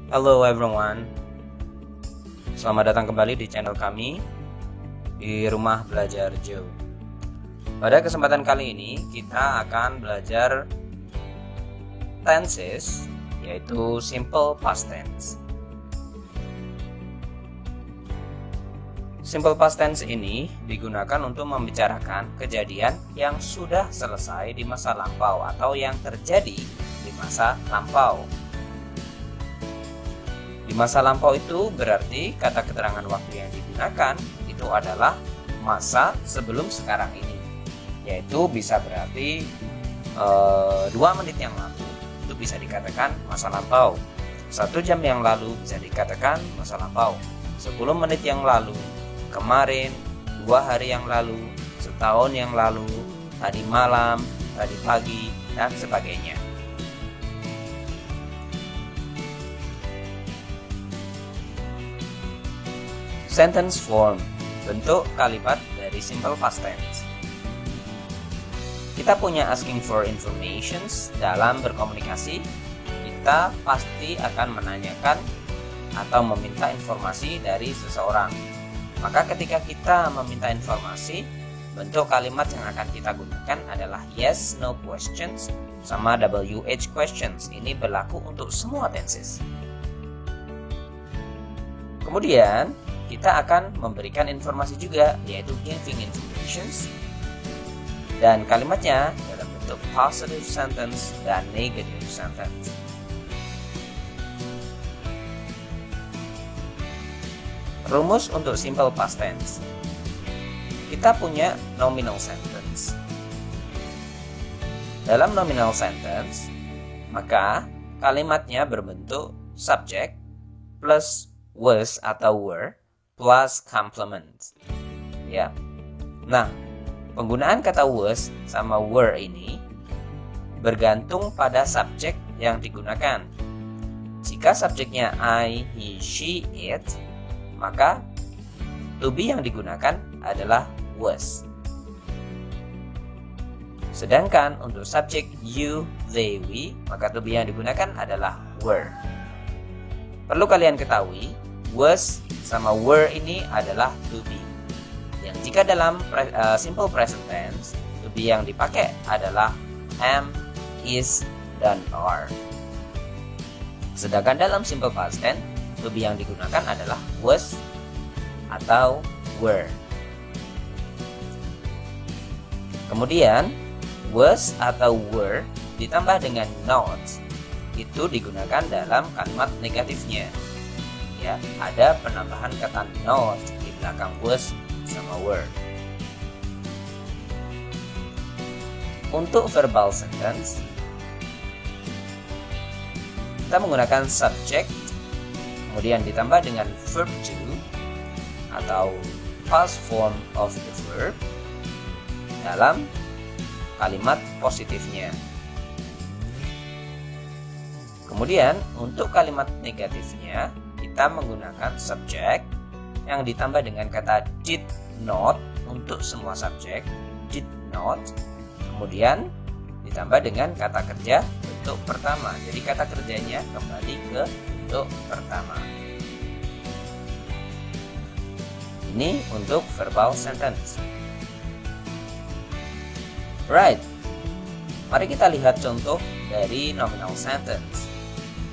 Hello everyone, selamat datang kembali di channel kami di Rumah Belajar Joe. Pada kesempatan kali ini kita akan belajar tenses, yaitu simple past tense. Simple past tense ini digunakan untuk membicarakan kejadian yang sudah selesai di masa lampau atau yang terjadi di masa lampau. Di masa lampau itu berarti kata keterangan waktu yang digunakan itu adalah masa sebelum sekarang ini, yaitu bisa berarti 2 menit yang lalu itu bisa dikatakan masa lampau, 1 jam yang lalu bisa dikatakan masa lampau, 10 menit yang lalu, kemarin, 2 hari yang lalu, setahun yang lalu, tadi malam, tadi pagi, dan sebagainya. Sentence form, bentuk kalimat dari simple past tense. Kita punya asking for informations. Dalam berkomunikasi, kita pasti akan menanyakan atau meminta informasi dari seseorang. Maka ketika kita meminta informasi, bentuk kalimat yang akan kita gunakan adalah yes, no questions sama WH questions. Ini berlaku untuk semua tenses. Kemudian kita akan memberikan informasi juga, yaitu giving informations, dan kalimatnya dalam bentuk positive sentence dan negative sentence. Rumus untuk simple past tense. Kita punya nominal sentence. Dalam nominal sentence, maka kalimatnya berbentuk subject plus was atau were plus complement. Ya. Nah, penggunaan kata was sama were ini bergantung pada subjek yang digunakan. Jika subjeknya I, he, she, it, maka to be yang digunakan adalah was. Sedangkan untuk subjek you, they, we, maka to be yang digunakan adalah were. Perlu kalian ketahui, was sama were ini adalah to be. Yang jika dalam simple present tense, to be yang dipakai adalah am, is, dan are. Sedangkan dalam simple past tense, to be yang digunakan adalah was atau were. Kemudian was atau were ditambah dengan not itu digunakan dalam kalimat negatifnya. Ya, ada penambahan kata not di belakang was sama were. Untuk verbal sentence, kita menggunakan subject kemudian ditambah dengan verb to atau past form of the verb dalam kalimat positifnya. Kemudian untuk kalimat negatifnya, kita menggunakan subject yang ditambah dengan kata did not untuk semua subjek, did not, kemudian ditambah dengan kata kerja bentuk pertama. Jadi kata kerjanya kembali ke bentuk pertama. Ini untuk verbal sentence. Right. Mari kita lihat contoh dari nominal sentence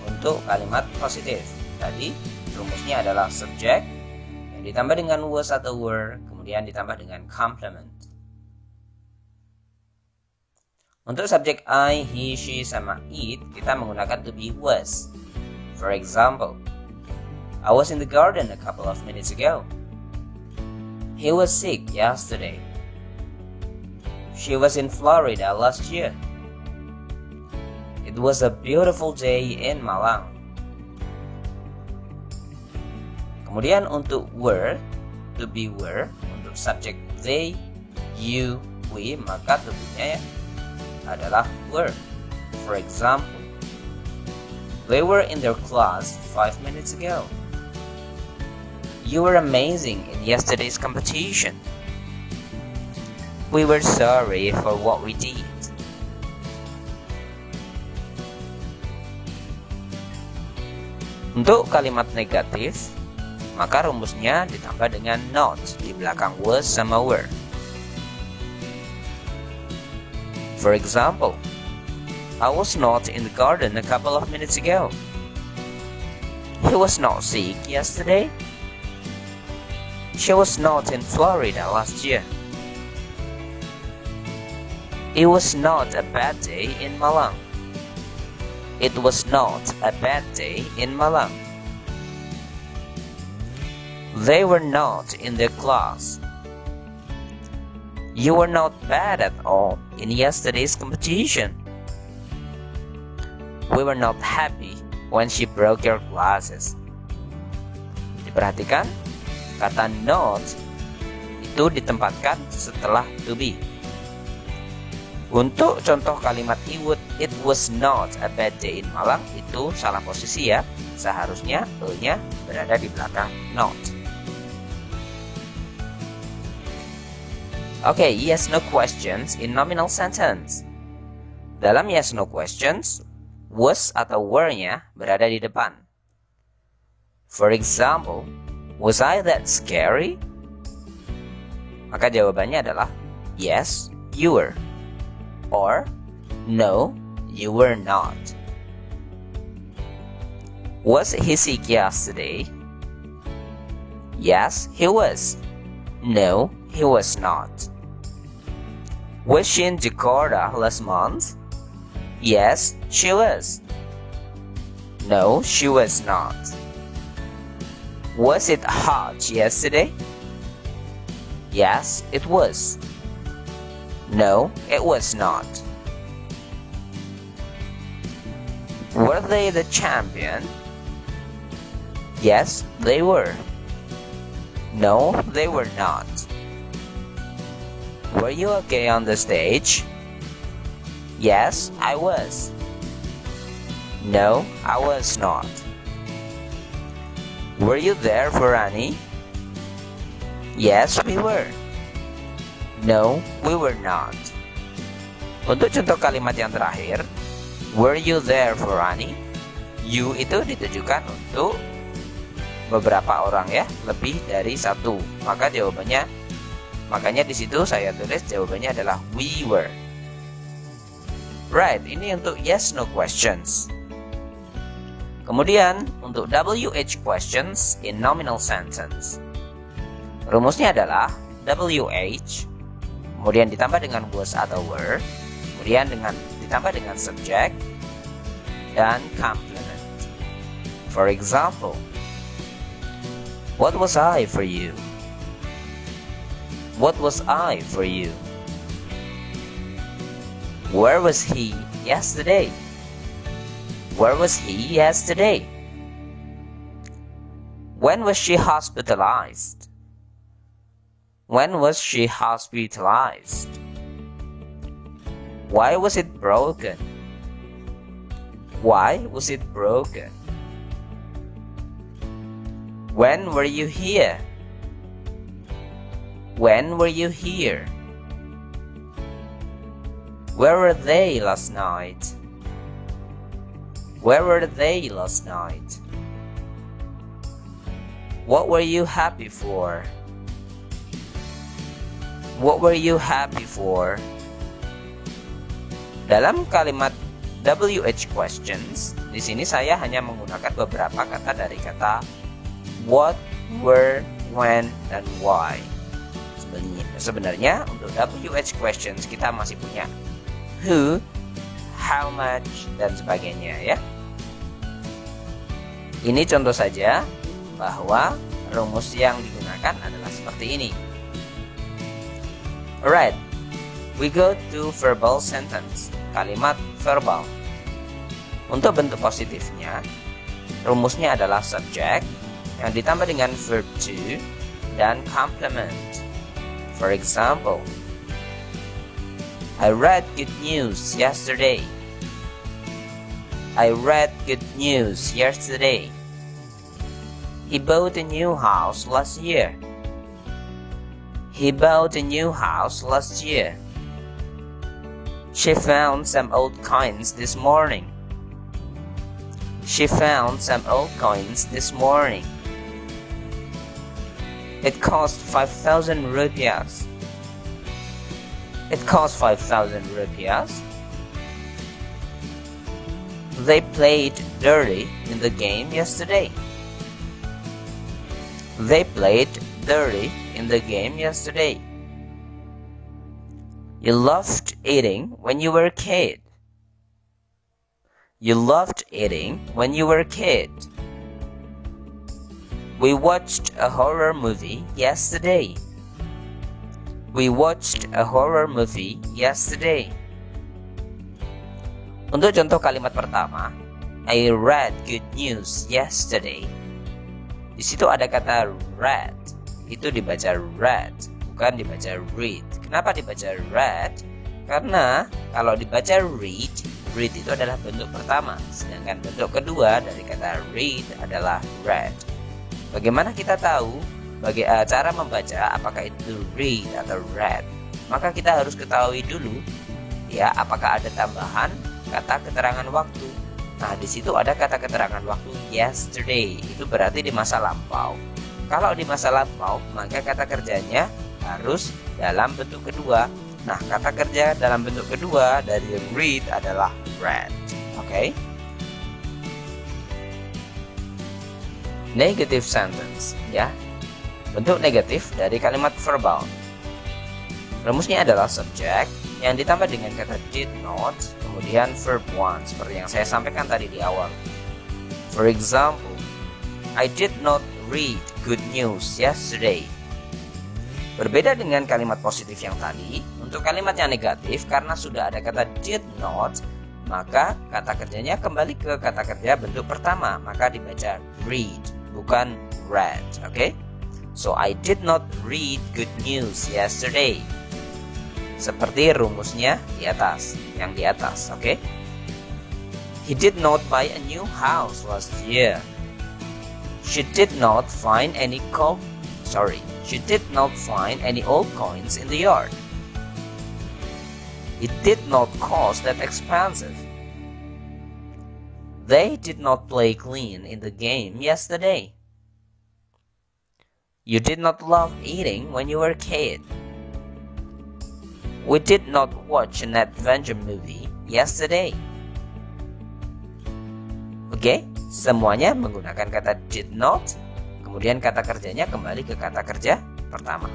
untuk kalimat positif. Tadi rumusnya adalah subject yang ditambah dengan was atau were, kemudian ditambah dengan complement. Untuk subjek I, he, she, sama it, kita menggunakan to be was. For example, I was in the garden a couple of minutes ago. He was sick yesterday. She was in Florida last year. It was a beautiful day in Malang. Kemudian untuk were, to be were, untuk subjek they, you, we, maka to be-nya adalah were. For example, they were in their class 5 minutes ago. You were amazing in yesterday's competition. We were sorry for what we did. Untuk kalimat negatif, maka rumusnya ditambah dengan not di belakang was sama were. For example, I was not in the garden a couple of minutes ago. He was not sick yesterday. She was not in Florida last year. It was not a bad day in Malang. It was not a bad day in Malang. They were not in their class. You were not bad at all in yesterday's competition. We were not happy when she broke your glasses. Diperhatikan, kata not itu ditempatkan setelah to be. Untuk contoh kalimat it was not a bad day in Malang, itu salah posisi ya. Seharusnya e-nya berada di belakang not. Oke, yes no questions in nominal sentence. Dalam yes no questions, was atau were-nya berada di depan. For example, was I that scary? Maka jawabannya adalah yes, you were. Or, no, you were not. Was he sick yesterday? Yes, he was. No, he was not. Was she in Jakarta last month? Yes, she was. No, she was not. Was it hot yesterday? Yes, it was. No, it was not. Were they the champion? Yes, they were. No, they were not. Were you okay on the stage? Yes, I was. No, I was not. Were you there for Annie? Yes, we were. No, we were not. Untuk contoh kalimat yang terakhir, were you there for Annie? You itu ditujukan untuk beberapa orang ya, lebih dari satu. Maka jawabannya, makanya di situ saya tulis jawabannya adalah we were. Right, ini untuk yes no questions. Kemudian untuk WH questions in nominal sentence. Rumusnya adalah WH, kemudian ditambah dengan was atau were, kemudian ditambah dengan subject dan complement. For example, what was I for you? What was I for you? Where was he yesterday? Where was he yesterday? When was she hospitalized? When was she hospitalized? Why was it broken? Why was it broken? When were you here? When were you here? Where were they last night? Where were they last night? What were you happy for? What were you happy for? Dalam kalimat WH questions, di sini saya hanya menggunakan beberapa kata dari kata what, where, when, dan why. Sebenarnya untuk WH questions kita masih punya who, how much, dan sebagainya ya. Ini contoh saja bahwa rumus yang digunakan adalah seperti ini. Alright, we go to verbal sentence, kalimat verbal. Untuk bentuk positifnya, rumusnya adalah subject yang ditambah dengan verb to dan complement. For example, I read good news yesterday. I read good news yesterday. He bought a new house last year. He bought a new house last year. She found some old coins this morning. She found some old coins this morning. It cost 5,000 rupiahs. It cost 5,000 rupiahs. They played dirty in the game yesterday. They played dirty in the game yesterday. You loved eating when you were a kid. You loved eating when you were a kid. We watched a horror movie yesterday. We watched a horror movie yesterday. Untuk contoh kalimat pertama, I read good news yesterday. Di situ ada kata read. Itu dibaca read, bukan dibaca read. Kenapa dibaca read? Karena kalau dibaca read itu adalah bentuk pertama, sedangkan bentuk kedua dari kata read adalah read. Bagaimana kita tahu cara membaca apakah itu read atau read? Maka kita harus ketahui dulu ya apakah ada tambahan kata keterangan waktu. Nah, di situ ada kata keterangan waktu yesterday. Itu berarti di masa lampau. Kalau di masa lampau, maka kata kerjanya harus dalam bentuk kedua. Nah, kata kerja dalam bentuk kedua dari read adalah read. Oke? Negative sentence, ya. Bentuk negatif dari kalimat verbal. Rumusnya adalah subject yang ditambah dengan kata did not, kemudian verb one, seperti yang saya sampaikan tadi di awal. For example, I did not read good news yesterday. Berbeda dengan kalimat positif yang tadi, untuk kalimat yang negatif karena sudah ada kata did not, maka kata kerjanya kembali ke kata kerja bentuk pertama, maka dibaca read, bukan read, oke? So I did not read good news yesterday. Seperti rumusnya di atas, yang di atas, oke? He did not buy a new house last year. She did not find any old coins in the yard. It did not cost that expensive. They did not play clean in the game yesterday. You did not love eating when you were a kid. We did not watch an adventure movie yesterday. Oke, semuanya menggunakan kata did not, kemudian kata kerjanya kembali ke kata kerja pertama.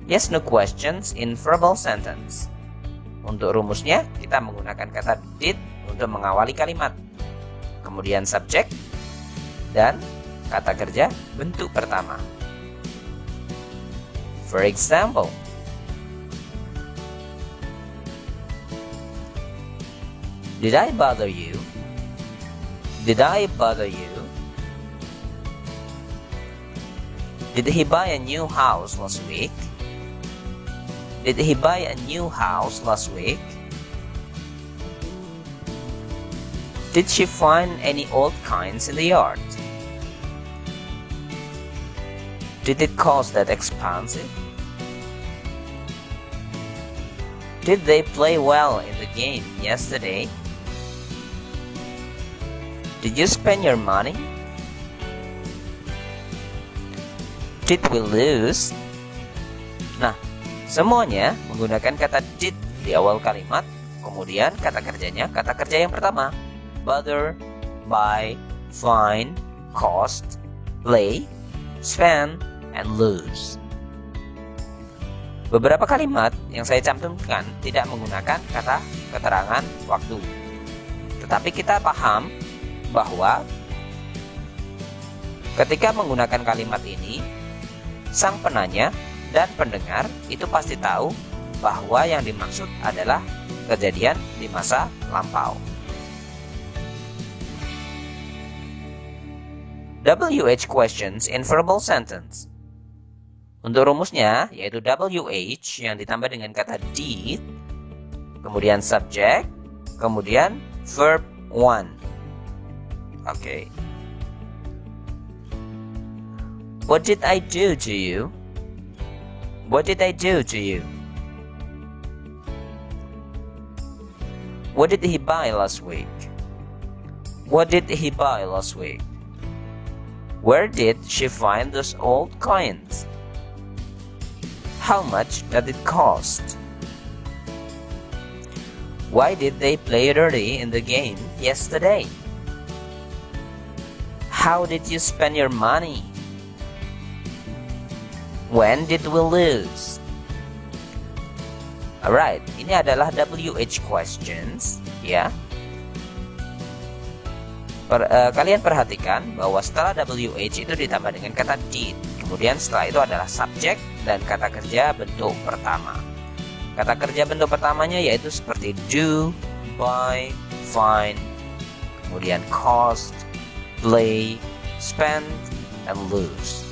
Yes, no questions in verbal sentence. Untuk rumusnya, kita menggunakan kata did untuk mengawali kalimat. Kemudian subject dan kata kerja bentuk pertama. For example, did I bother you? Did I bother you? Did he buy a new house last week? Did he buy a new house last week? Did she find any old coins in the yard? Did it cost that expensive? Did they play well in the game yesterday? Did you spend your money? Did we lose? Nah, semuanya menggunakan kata did di awal kalimat, kemudian kata kerjanya kata kerja yang pertama. Bother, buy, find, cost, play, spend, and lose. Beberapa kalimat yang saya cantumkan tidak menggunakan kata keterangan waktu. Tetapi kita paham bahwa ketika menggunakan kalimat ini, sang penanya dan pendengar itu pasti tahu bahwa yang dimaksud adalah kejadian di masa lampau. WH questions in verbal sentence. Untuk rumusnya yaitu WH yang ditambah dengan kata did, kemudian subject, kemudian verb one. Oke. What did I do to you? What did I do to you? What did he buy last week? What did he buy last week? Where did she find those old coins? How much did it cost? Why did they play dirty in the game yesterday? How did you spend your money? When did we lose? Alright, ini adalah WH questions, ya. Kalian perhatikan bahwa setelah WH itu ditambah dengan kata did. Kemudian setelah itu adalah subjek dan kata kerja bentuk pertama. Kata kerja bentuk pertamanya yaitu seperti do, buy, find, kemudian cost, play, spend, and lose.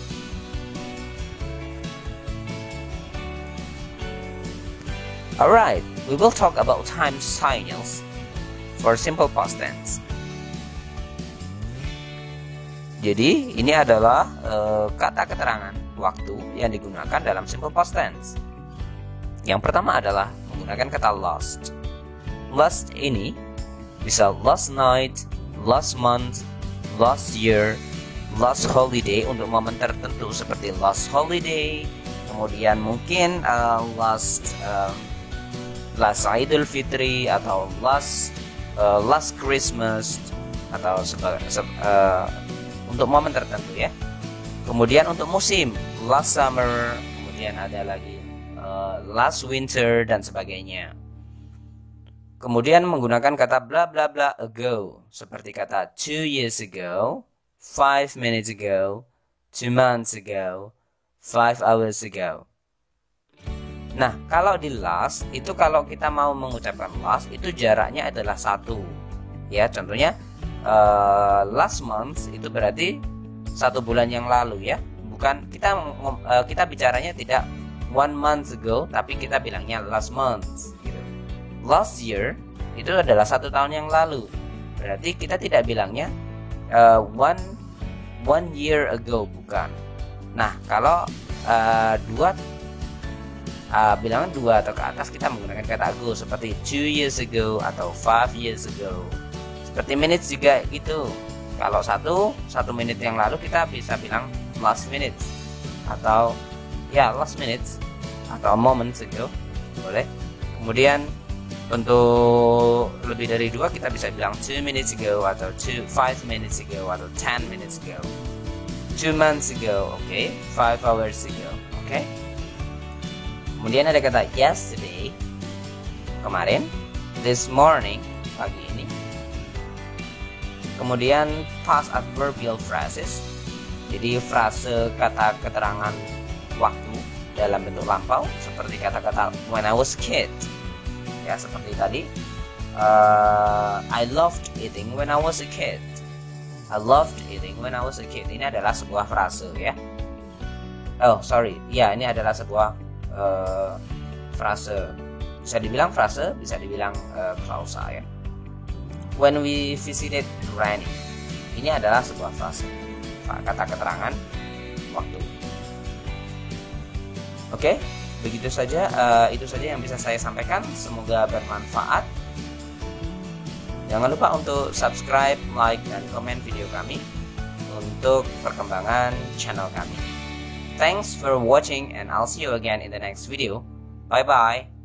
Alright, we will talk about time signals for simple past tense. Jadi, ini adalah kata keterangan waktu yang digunakan dalam simple past tense. Yang pertama adalah menggunakan kata last. Last ini bisa last night, last month, last year, last holiday untuk momen tertentu seperti last holiday, kemudian mungkin last Idul Fitri atau last Christmas atau untuk momen tertentu ya. Kemudian untuk musim last summer, kemudian ada lagi last winter dan sebagainya. Kemudian menggunakan kata bla bla bla ago seperti kata 2 years ago, 5 minutes ago, 2 months ago, 5 hours ago. Nah, kalau di last itu kalau kita mau mengucapkan last itu jaraknya adalah 1. Ya, contohnya last month itu berarti 1 bulan yang lalu ya. Bukan kita bicaranya tidak 1 month ago, tapi kita bilangnya last month gitu. Last year itu adalah 1 tahun yang lalu. Berarti kita tidak bilangnya one year ago, bukan. Nah, kalau bilangan 2 atau ke atas kita menggunakan kata ago seperti 2 years ago atau 5 years ago. Seperti minutes juga gitu. Kalau 1 menit yang lalu kita bisa bilang last minutes atau last minutes atau moments ago, boleh. Kemudian untuk lebih dari 2 kita bisa bilang 2 minutes ago atau 5 minutes ago atau 10 minutes ago. 2 months ago, okay? 5 hours ago, okay? Kemudian ada kata yesterday, kemarin, this morning, pagi ini. Kemudian past adverbial phrases, jadi frase kata keterangan waktu dalam bentuk lampau, seperti kata-kata when I was a kid. Ya, seperti tadi, I loved eating when I was a kid. I loved eating when I was a kid. Ini adalah sebuah frase ya. Ini adalah sebuah frase. Bisa dibilang frase, bisa dibilang klausa ya. When we visited Granny. Ini adalah sebuah frase, kata keterangan waktu. Oke, begitu saja. Itu saja yang bisa saya sampaikan. Semoga bermanfaat. Jangan lupa untuk subscribe, like, dan komen video kami untuk perkembangan channel kami. Thanks for watching and I'll see you again in the next video. Bye bye.